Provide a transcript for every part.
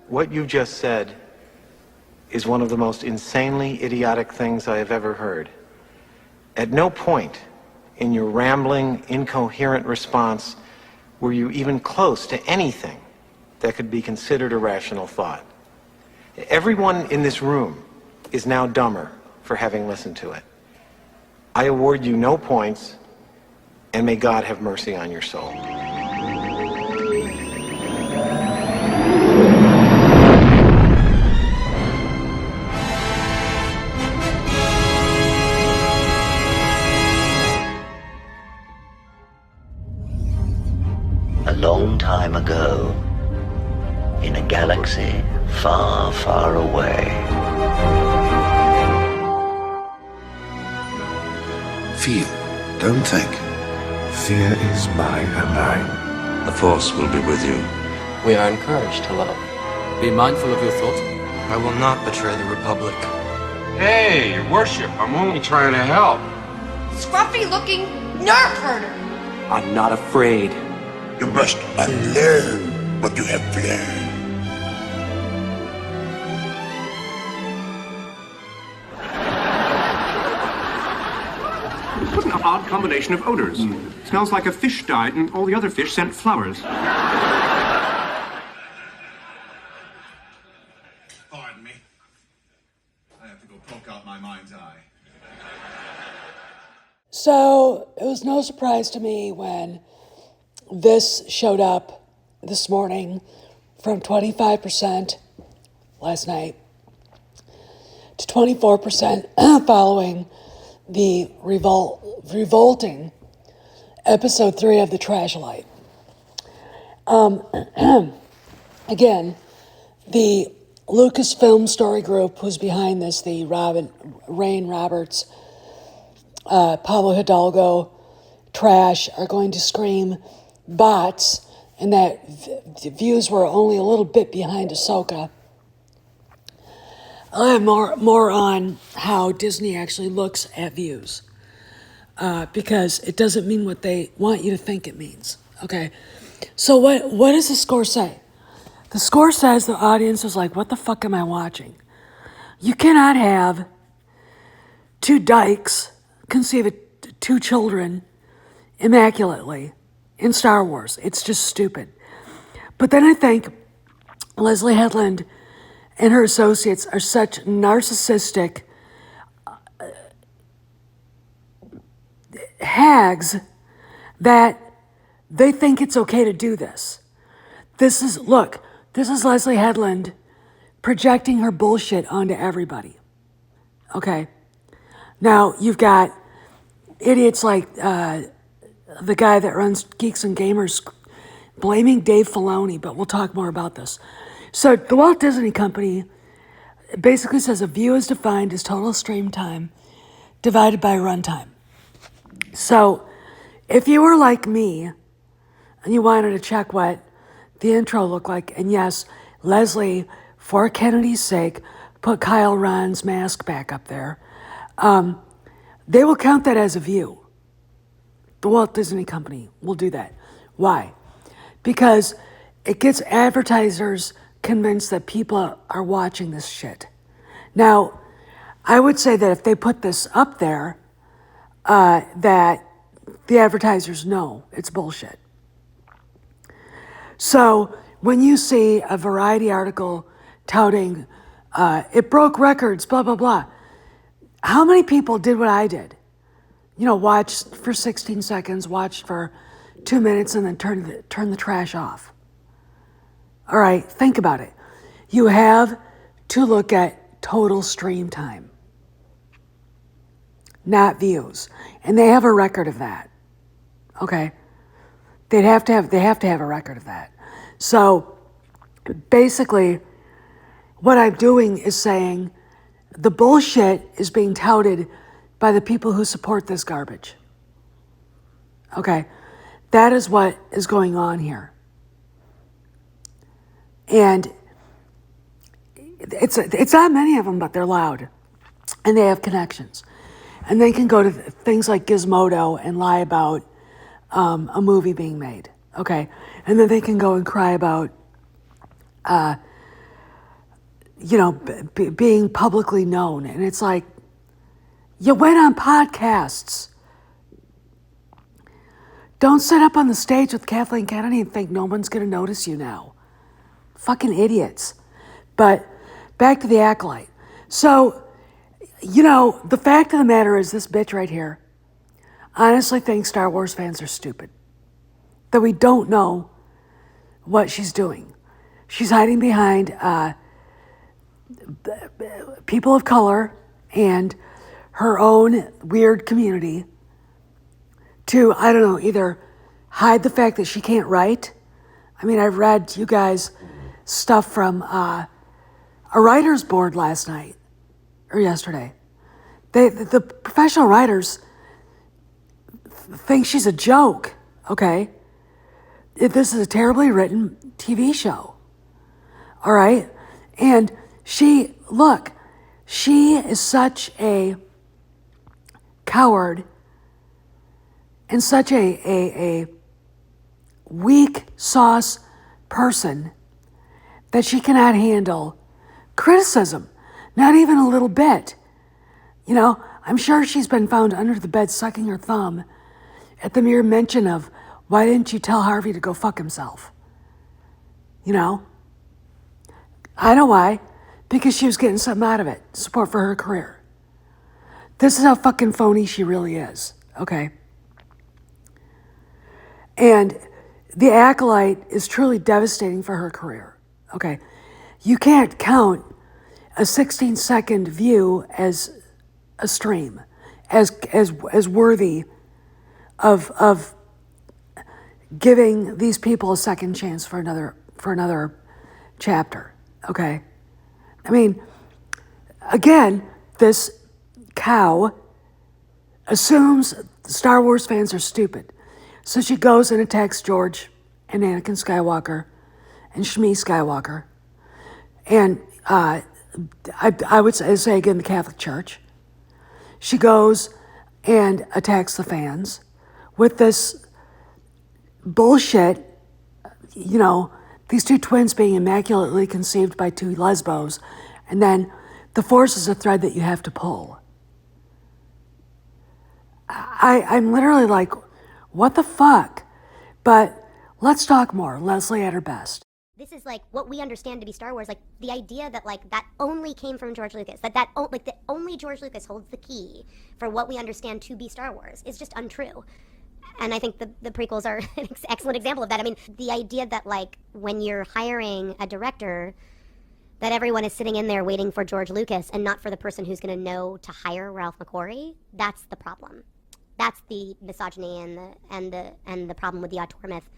What you just said is one of the most insanely idiotic things I have ever heard. At no point in your rambling, incoherent response were you even close to anything that could be considered a rational thought. Everyone in this room is now dumber for having listened to it. I award you no points, and may God have mercy on your soul. A long time ago, in a galaxy far, far away. Feel, don't think. Fear is my ally. The Force will be with you. We are encouraged to love. Be mindful of your thoughts. I will not betray the Republic. Hey, Your Worship, I'm only trying to help. Scruffy-looking nerf herder. I'm not afraid. You must unlearn what you have learned. What an odd combination of odors. Smells like a fish died and all the other fish sent flowers. Pardon me. I have to go poke out my mind's eye. So it was no surprise to me when this showed up this morning from 25% last night to 24% following the revolting episode 3 of the Trasholyte. Again, the Lucasfilm Story Group, who's behind this, the Rain Roberts, Pablo Hidalgo, Trash, are going to scream bots, and that views were only a little bit behind Ahsoka. I have more on how Disney actually looks at views, because it doesn't mean what they want you to think it means. Okay, so what does the score say? The score says the audience is like, what the fuck am I watching? You cannot have two dykes conceive two children immaculately in Star Wars. It's just stupid. But then I think Leslie Headland and her associates are such narcissistic hags that they think it's okay to do this. This is Leslie Headland projecting her bullshit onto everybody. Okay? Now, you've got idiots like the guy that runs Geeks and Gamers blaming Dave Filoni, but we'll talk more about this. So the Walt Disney Company basically says a view is defined as total stream time divided by runtime. So if you were like me and you wanted to check what the intro looked like, and yes, Leslie, for Kennedy's sake, put Kyle Ron's mask back up there, they will count that as a view. The Walt Disney Company will do that. Why? Because it gets advertisers convinced that people are watching this shit. Now, I would say that if they put this up there, that the advertisers know it's bullshit. So when you see a Variety article touting, it broke records, blah, blah, blah, how many people did what I did? You know, watch for 16 seconds, watch for 2 minutes, and then turn the trash off. All right, think about it. You have to look at total stream time, not views. And they have a record of that. Okay? They have to have a record of that. So basically, what I'm doing is saying the bullshit is being touted by the people who support this garbage. Okay? That is what is going on here. And it's not many of them, but they're loud. And they have connections. And they can go to things like Gizmodo and lie about a movie being made. Okay? And then they can go and cry about being publicly known. And it's like, you went on podcasts. Don't sit up on the stage with Kathleen Kennedy and think no one's going to notice you now. Fucking idiots. But back to the Acolyte. So, the fact of the matter is this bitch right here honestly thinks Star Wars fans are stupid. That we don't know what she's doing. She's hiding behind people of color and her own weird community to, I don't know, either hide the fact that she can't write. I mean, I've read you guys stuff from a writer's board last night or yesterday. The professional writers think she's a joke, okay? This is a terribly written TV show, all right? And she is such a coward and such a weak sauce person that she cannot handle criticism, not even a little bit. I'm sure she's been found under the bed sucking her thumb at the mere mention of, why didn't you tell Harvey to go fuck himself? I know why. Because she was getting something out of it. Support for her career. This is how fucking phony she really is. Okay? And the Acolyte is truly devastating for her career. Okay? You can't count a 16-second view as a stream, as worthy of giving these people a second chance for another chapter. Okay? I mean, again, this cow assumes Star Wars fans are stupid. So she goes and attacks George and Anakin Skywalker and Shmi Skywalker. And I would say again, the Catholic Church. She goes and attacks the fans with this bullshit, these two twins being immaculately conceived by two lesbos, and then the Force is a thread that you have to pull. I'm literally like, what the fuck? But let's talk more. Leslie at her best. This is like what we understand to be Star Wars, like the idea that like that only came from George Lucas, that only George Lucas holds the key for what we understand to be Star Wars is just untrue. And I think the prequels are an excellent example of that. I mean, the idea that like when you're hiring a director, that everyone is sitting in there waiting for George Lucas and not for the person who's going to know to hire Ralph McQuarrie, that's the problem. That's the misogyny and the problem with the auteur myth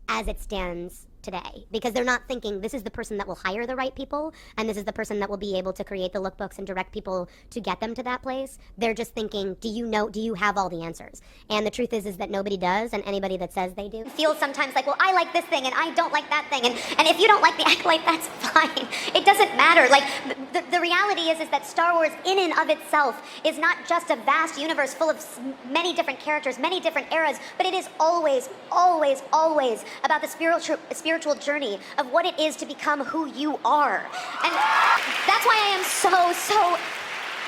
as it stands today, because they're not thinking this is the person that will hire the right people and this is the person that will be able to create the lookbooks and direct people to get them to that place. They're just thinking, do you have all the answers? And the truth is that nobody does, and anybody that says they do feels sometimes like, well, I like this thing and I don't like that thing, and if you don't like the Acolyte, that's fine. It doesn't matter. Like the reality is that Star Wars in and of itself is not just a vast universe full of many different characters, many different eras, but it is always, always, always about the spiritual journey of what it is to become who you are. And that's why I am so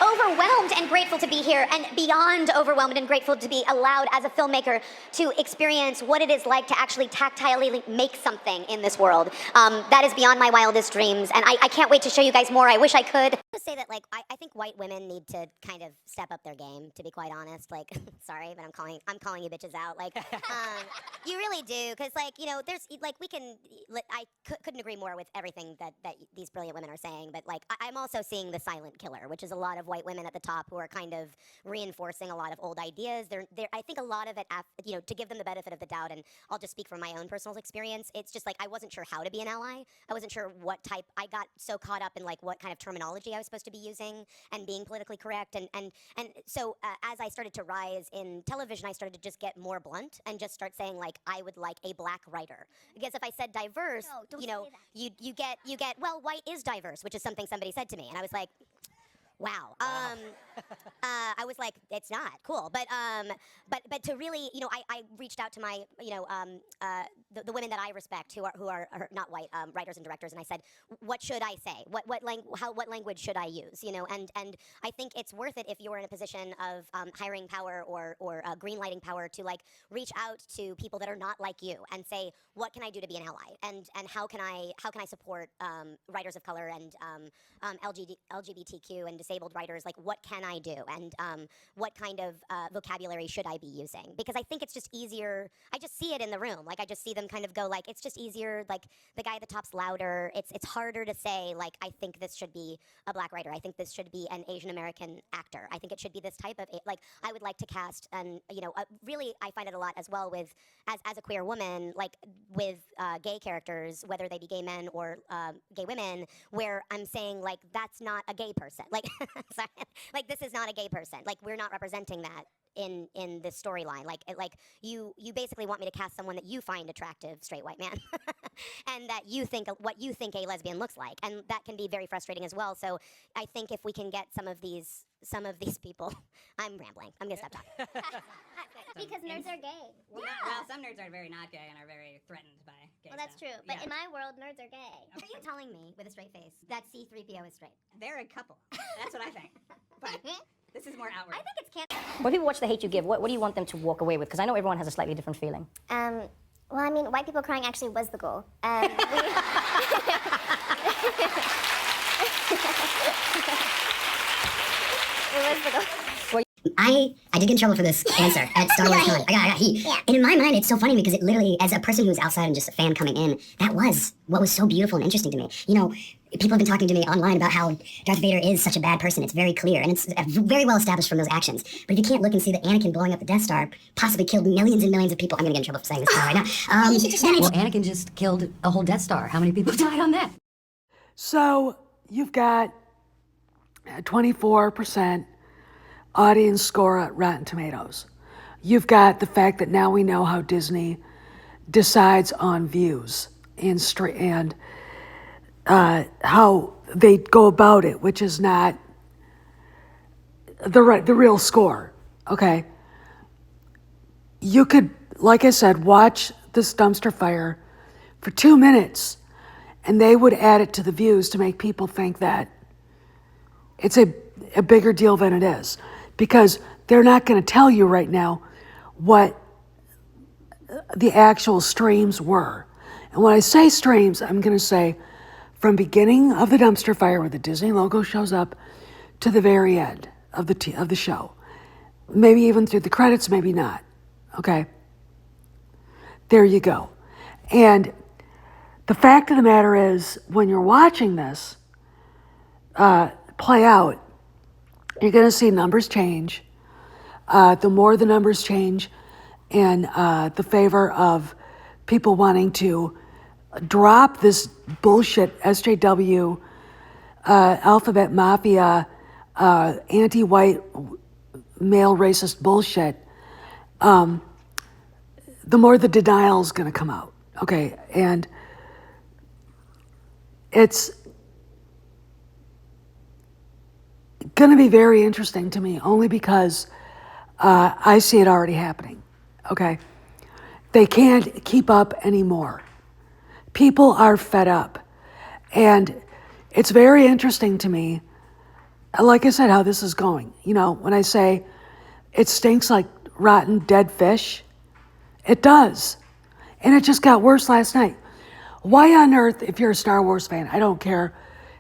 overwhelmed and grateful to be here, and beyond overwhelmed and grateful to be allowed as a filmmaker to experience what it is like to actually tactilely make something in this world. That is beyond my wildest dreams, and I can't wait to show you guys more. I wish I could. To say that, like, I think white women need to kind of step up their game, to be quite honest. Like, sorry, but I'm calling you bitches out. Like, you really do, because, like, there's, like, I couldn't agree more with everything that these brilliant women are saying, but, like, I'm also seeing the silent killer, which is a lot of white women at the top who are kind of reinforcing a lot of old ideas. I think a lot of it, to give them the benefit of the doubt, and I'll just speak from my own personal experience, it's just like I wasn't sure how to be an ally. I wasn't sure what type. I got so caught up in like what kind of terminology I was supposed to be using and being politically correct, and so as I started to rise in television, I started to just get more blunt and just start saying like I would like a black writer, because if I said diverse, you get well, white is diverse, which is something somebody said to me, and I was like, Wow. I was like, it's not cool, but to really, I reached out to my, the women that I respect who are not white writers and directors, and I said, what should I say? What language should I use? And I think it's worth it if you're in a position of hiring power or greenlighting power to like reach out to people that are not like you and say, what can I do to be an ally? And how can I support writers of color and LGBTQ and disabled writers? Like, what can I do? And what kind of vocabulary should I be using? Because I think it's just easier. I just see it in the room. Like, I just see them kind of go like, it's just easier. Like, the guy at the top's louder. It's harder to say, like, I think this should be a black writer. I think this should be an Asian American actor. I think it should be this type of, like, I would like to cast, and, really, I find it a lot as well with, as a queer woman, like, with gay characters, whether they be gay men or gay women, where I'm saying, like, that's not a gay person. Like, sorry, like, this is not a gay person. Like, we're not representing that in this storyline. Like, you basically want me to cast someone that you find attractive, straight white man, and that you think what you think a lesbian looks like, and that can be very frustrating as well. So I think if we can get some of these people, I'm rambling. I'm gonna stop talking. Because nerds are gay. Well, some nerds are very not gay and are very threatened by gay Well, that's stuff. true. But in my world, nerds are gay. Are you telling me with a straight face that C-3PO is straight? They're a couple. That's what I think. But this is more outward. I think it's When people watch The Hate You Give, what do you want them to walk away with? Because I know everyone has a slightly different feeling. Well, I mean, white people crying actually was the goal. It was the goal. I did get in trouble for this answer at Star Wars Con. I got heat. Yeah. And in my mind, it's so funny because it literally, as a person who was outside and just a fan coming in, that was what was so beautiful and interesting to me. People have been talking to me online about how Darth Vader is such a bad person. It's very clear, and it's very well established from those actions. But if you can't look and see that Anakin blowing up the Death Star possibly killed millions and millions of people, I'm gonna get in trouble for saying this right now. Well, Anakin just killed a whole Death Star. How many people died on that? So you've got 24% audience score at Rotten Tomatoes. You've got the fact that now we know how Disney decides on views and how they go about it, which is not the real score. Okay, you could, like I said, watch this dumpster fire for 2 minutes, and they would add it to the views to make people think that it's a bigger deal than it is, because they're not going to tell you right now what the actual streams were. And when I say streams, I'm going to say from beginning of the dumpster fire where the Disney logo shows up to the very end of the show. Maybe even through the credits, maybe not. Okay? There you go. And the fact of the matter is, when you're watching this play out, you're going to see numbers change. The more the numbers change in the favor of people wanting to drop this bullshit SJW, alphabet mafia, anti-white, male racist bullshit, the more the denial is going to come out. Okay, and it's going to be very interesting to me, only because I see it already happening. Okay, they can't keep up anymore. People are fed up, and it's very interesting to me, like I said, how this is going. When I say it stinks like rotten dead fish, it does, and it just got worse last night. Why on earth, if you're a Star Wars fan, I don't care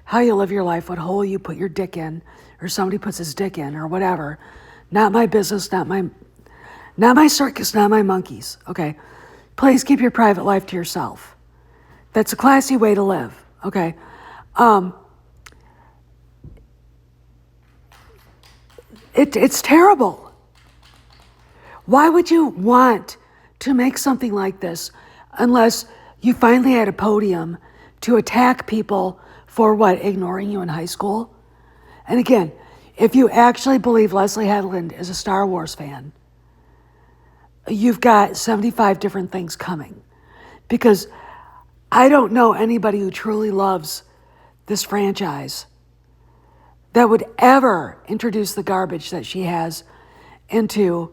how you live your life, what hole you put your dick in, or somebody puts his dick in, or whatever. Not my business, not my circus, not my monkeys, okay? Please keep your private life to yourself. That's a classy way to live, okay? It's terrible. Why would you want to make something like this unless you finally had a podium to attack people for what, ignoring you in high school? And again, if you actually believe Leslie Headland is a Star Wars fan, you've got 75 different things coming. Because I don't know anybody who truly loves this franchise that would ever introduce the garbage that she has into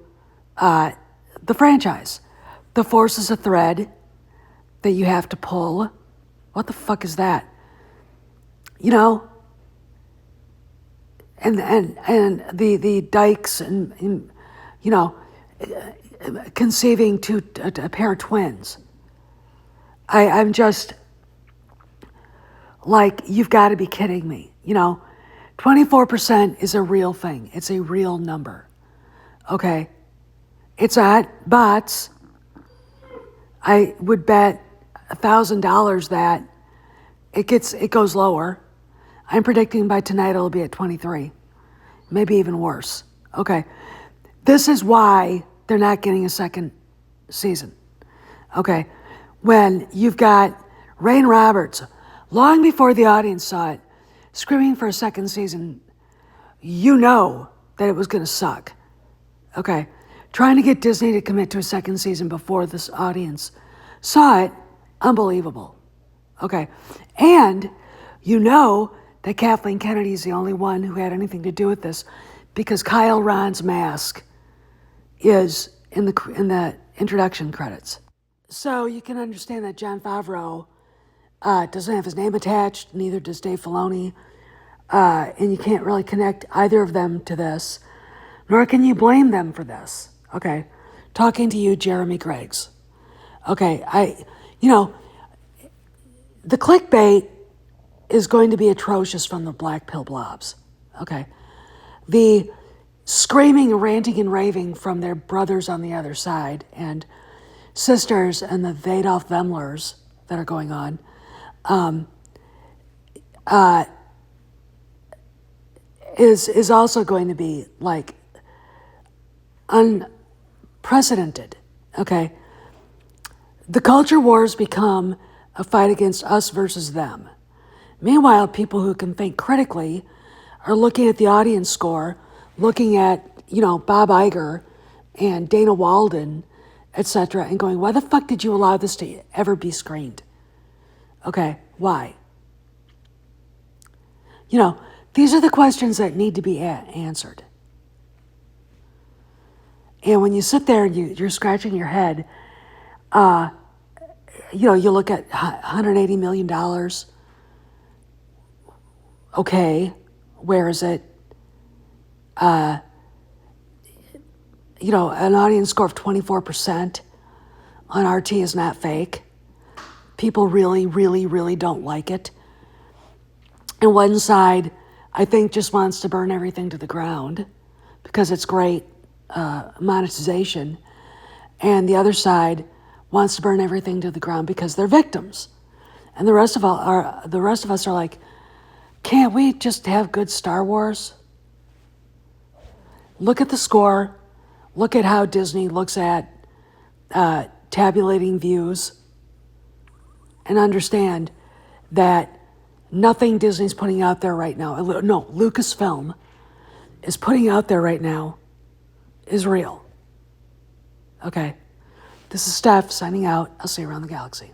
the franchise. The Force is a thread that you have to pull. What the fuck is that? You know? And the dykes and you know, conceiving a pair of twins. I'm just like, you've got to be kidding me. You know, 24% is a real thing. It's a real number. Okay? It's at bots. I would bet $1,000 that it goes lower. I'm predicting by tonight it'll be at 23. Maybe even worse. Okay. This is why they're not getting a second season. Okay. When you've got Rain Roberts, long before the audience saw it, screaming for a second season, you know that it was going to suck. Okay. Trying to get Disney to commit to a second season before this audience saw it, unbelievable. Okay. And you know that Kathleen Kennedy is the only one who had anything to do with this because Kyle Ron's mask is in the introduction credits. So you can understand that Jon Favreau doesn't have his name attached, neither does Dave Filoni, and you can't really connect either of them to this, nor can you blame them for this. Okay, talking to you, Jeremy Greggs. Okay, the clickbait is going to be atrocious from the black pill blobs. Okay, the screaming, ranting, and raving from their brothers on the other side and sisters and the Vadolf Vemlers that are going on, is also going to be like unprecedented. Okay, the culture wars become a fight against us versus them. Meanwhile, people who can think critically are looking at the audience score, looking at, Bob Iger and Dana Walden, etc., and going, why the fuck did you allow this to ever be screened? Okay, why? These are the questions that need to be answered. And when you sit there and you're scratching your head, you look at $180 million. Okay, where is it? An audience score of 24% on RT is not fake. People really, really, really don't like it. And one side, I think, just wants to burn everything to the ground because it's great monetization. And the other side wants to burn everything to the ground because they're victims. And the rest of us are like, can't we just have good Star Wars? Look at the score. Look at how Disney looks at tabulating views and understand that nothing Disney's putting out there right now, no, Lucasfilm is putting out there right now is real. Okay. This is Steph signing out. I'll see you around the galaxy.